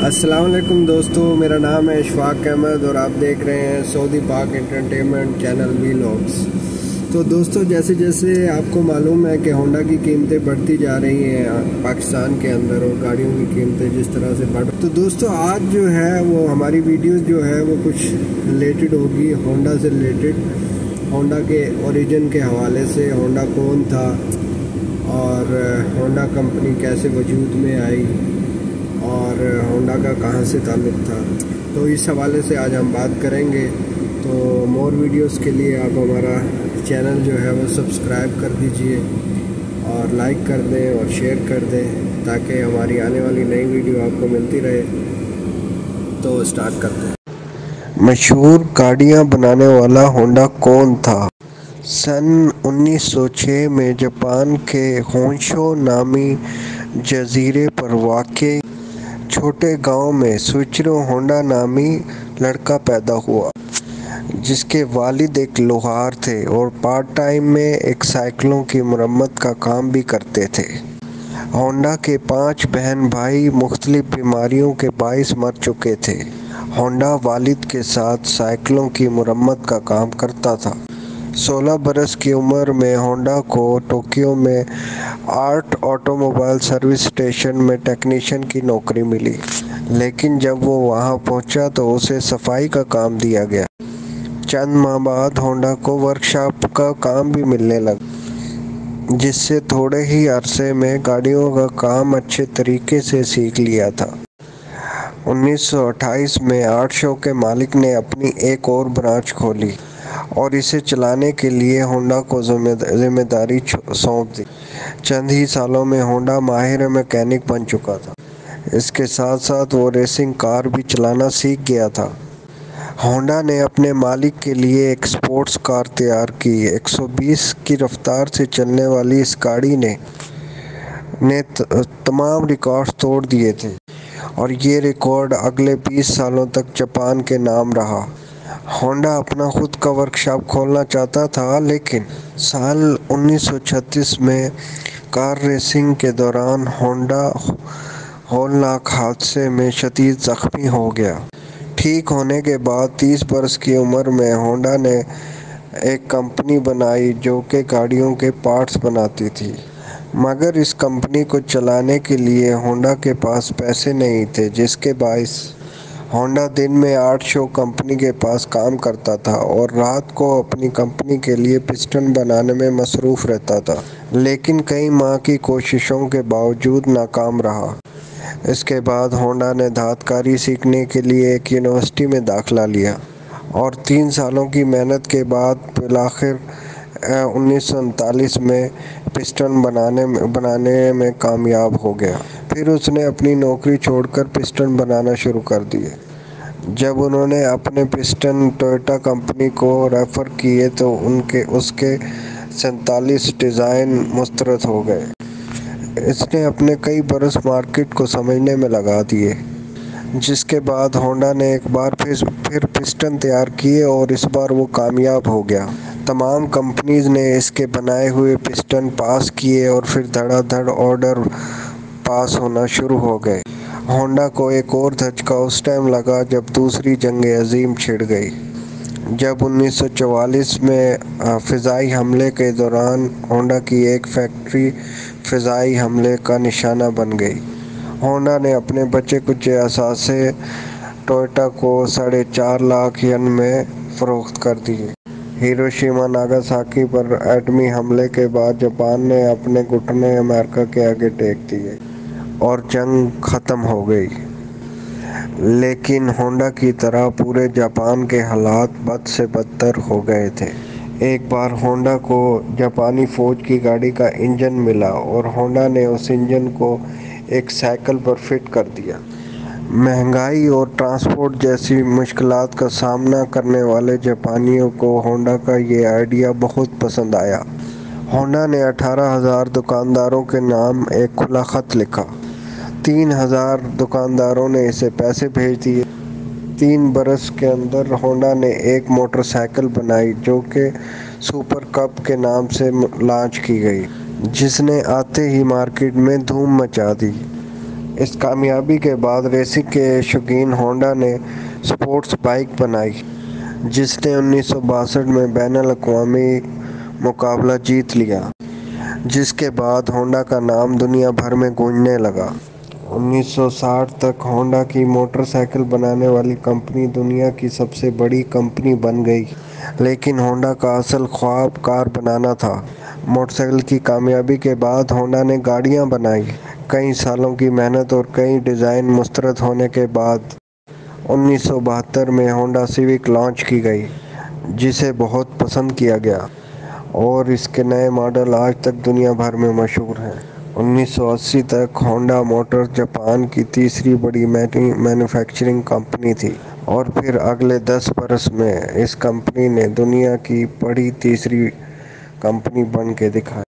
السلام علیکم دوستو، میرا نام ہے اشفاق احمد اور آپ دیکھ رہے ہیں سعودی پاک انٹرٹینمنٹ چینل ویلاگز۔ تو دوستو، جیسے جیسے آپ کو معلوم ہے کہ ہونڈا کی قیمتیں بڑھتی جا رہی ہیں پاکستان کے اندر اور گاڑیوں کی قیمتیں جس طرح سے تو دوستو آج جو ہے وہ ہماری ویڈیوز جو ہے وہ کچھ ریلیٹڈ ہوگی ہونڈا سے ریلیٹڈ، ہونڈا کے اوریجن کے حوالے سے، ہونڈا کون تھا اور ہونڈا کمپنی کیسے وجود میں آئی اور ہونڈا کا کہاں سے تعلق تھا، تو اس حوالے سے آج ہم بات کریں گے۔ تو مور ویڈیوز کے لیے آپ ہمارا چینل جو ہے وہ سبسکرائب کر دیجئے اور لائک کر دیں اور شیئر کر دیں تاکہ ہماری آنے والی نئی ویڈیو آپ کو ملتی رہے۔ تو سٹارٹ کرتے ہیں۔ مشہور گاڑیاں بنانے والا ہونڈا کون تھا؟ سن 1906 میں جاپان کے ہونشو نامی جزیرے پر واقع چھوٹے گاؤں میں سوئچرو ہونڈا نامی لڑکا پیدا ہوا، جس کے والد ایک لوہار تھے اور پارٹ ٹائم میں ایک سائیکلوں کی مرمت کا کام بھی کرتے تھے۔ ہونڈا کے 5 بہن بھائی مختلف بیماریوں کے باعث مر چکے تھے۔ ہونڈا والد کے ساتھ سائیکلوں کی مرمت کا کام کرتا تھا۔ 16 برس کی عمر میں ہونڈا کو ٹوکیو میں art auto mobile service station میں ٹیکنیشین کی نوکری ملی، لیکن جب وہ وہاں پہنچا تو اسے صفائی کا کام دیا گیا۔ چند ماہ بعد ہونڈا کو ورکشاپ کا کام بھی ملنے لگا، جس سے تھوڑے ہی عرصے میں گاڑیوں کا کام اچھے طریقے سے سیکھ لیا تھا۔ 1928 میں آرٹ شو کے مالک نے اپنی ایک اور برانچ کھولی اور اسے چلانے کے لیے ہونڈا کو ذمہ داری سونپ دی۔ چند ہی سالوں میں ہونڈا ماہر میکینک بن چکا تھا۔ اس کے ساتھ ساتھ وہ ریسنگ کار بھی چلانا سیکھ گیا تھا۔ ہونڈا نے اپنے مالک کے لیے ایک اسپورٹس کار تیار کی۔ 120 کی رفتار سے چلنے والی اس گاڑی نے تمام ریکارڈز توڑ دیے تھے اور یہ ریکارڈ اگلے 20 سالوں تک جاپان کے نام رہا۔ ہونڈا اپنا خود کا ورکشاپ کھولنا چاہتا تھا، لیکن سال 1936 میں کار ریسنگ کے دوران ہونڈا ہولناک حادثے میں شدید زخمی ہو گیا۔ ٹھیک ہونے کے بعد 30 برس کی عمر میں ہونڈا نے ایک کمپنی بنائی جو کہ گاڑیوں کے پارٹس بناتی تھی، مگر اس کمپنی کو چلانے کے لیے ہونڈا کے پاس پیسے نہیں تھے، جس کے باعث ہونڈا دن میں آرٹ شو کمپنی کے پاس کام کرتا تھا اور رات کو اپنی کمپنی کے لیے پسٹن بنانے میں مصروف رہتا تھا، لیکن کئی ماہ کی کوششوں کے باوجود ناکام رہا۔ اس کے بعد ہونڈا نے دھات کاری سیکھنے کے لیے ایک یونیورسٹی میں داخلہ لیا اور 3 سالوں کی محنت کے بعد بالآخر 1939 میں پسٹن بنانے میں کامیاب ہو گیا۔ پھر اس نے اپنی نوکری چھوڑ کر پسٹن بنانا شروع کر دیے۔ جب انہوں نے اپنے پسٹن ٹویوٹا کمپنی کو ریفر کیے تو اس کے 47 ڈیزائن مسترد ہو گئے۔ اس نے اپنے کئی برس مارکیٹ کو سمجھنے میں لگا دیے، جس کے بعد ہونڈا نے ایک بار پھر پسٹن تیار کیے اور اس بار وہ کامیاب ہو گیا۔ تمام کمپنیز نے اس کے بنائے ہوئے پسٹن پاس کیے اور پھر دھڑا دھڑ آرڈر پاس ہونا شروع ہو گئے۔ ہونڈا کو ایک اور دھچکا اس ٹائم لگا جب دوسری جنگ عظیم چھڑ گئی، جب 1944 میں فضائی حملے کے دوران ہونڈا کی ایک فیکٹری فضائی حملے کا نشانہ بن گئی۔ ہونڈا نے اپنے بچے کچے اثاثے ٹویوٹا کو 4.5 لاکھ ین میں فروخت کر دیے۔ ہیروشیما ناگاساکی پر ایٹمی حملے کے بعد جاپان نے اپنے گھٹنے امریکہ کے آگے ٹیک دیے اور جنگ ختم ہو گئی، لیکن ہونڈا کی طرح پورے جاپان کے حالات بد سے بدتر ہو گئے تھے۔ ایک بار ہونڈا کو جاپانی فوج کی گاڑی کا انجن ملا اور ہونڈا نے اس انجن کو ایک سائیکل پر فٹ کر دیا۔ مہنگائی اور ٹرانسپورٹ جیسی مشکلات کا سامنا کرنے والے جاپانیوں کو ہونڈا کا یہ آئیڈیا بہت پسند آیا۔ ہونڈا نے 18,000 دکانداروں کے نام ایک کھلا خط لکھا۔ 3,000 دکانداروں نے اسے پیسے بھیج دیے۔ 3 برس کے اندر ہونڈا نے ایک موٹر سائیکل بنائی جو کہ سپر کب کے نام سے لانچ کی گئی، جس نے آتے ہی مارکیٹ میں دھوم مچا دی۔ اس کامیابی کے بعد ریسنگ کے شوقین ہونڈا نے اسپورٹس بائک بنائی جس نے 1962 میں بین الاقوامی مقابلہ جیت لیا، جس کے بعد ہونڈا کا نام دنیا بھر میں گونجنے لگا۔ 1960 تک ہونڈا کی موٹر سائیکل بنانے والی کمپنی دنیا کی سب سے بڑی کمپنی بن گئی، لیکن ہونڈا کا اصل خواب کار بنانا تھا۔ موٹر سائیکل کی کامیابی کے بعد ہونڈا نے گاڑیاں بنائیں۔ کئی سالوں کی محنت اور کئی ڈیزائن مسترد ہونے کے بعد 1972 میں ہونڈا سیوک لانچ کی گئی، جسے بہت پسند کیا گیا اور اس کے نئے ماڈل آج تک دنیا بھر میں مشہور ہیں۔ 1980 تک ہونڈا موٹرز جاپان کی تیسری بڑی مینوفیکچرنگ کمپنی تھی اور پھر اگلے 10 برس میں اس کمپنی نے دنیا کی بڑی تیسری کمپنی بن کے دکھایا۔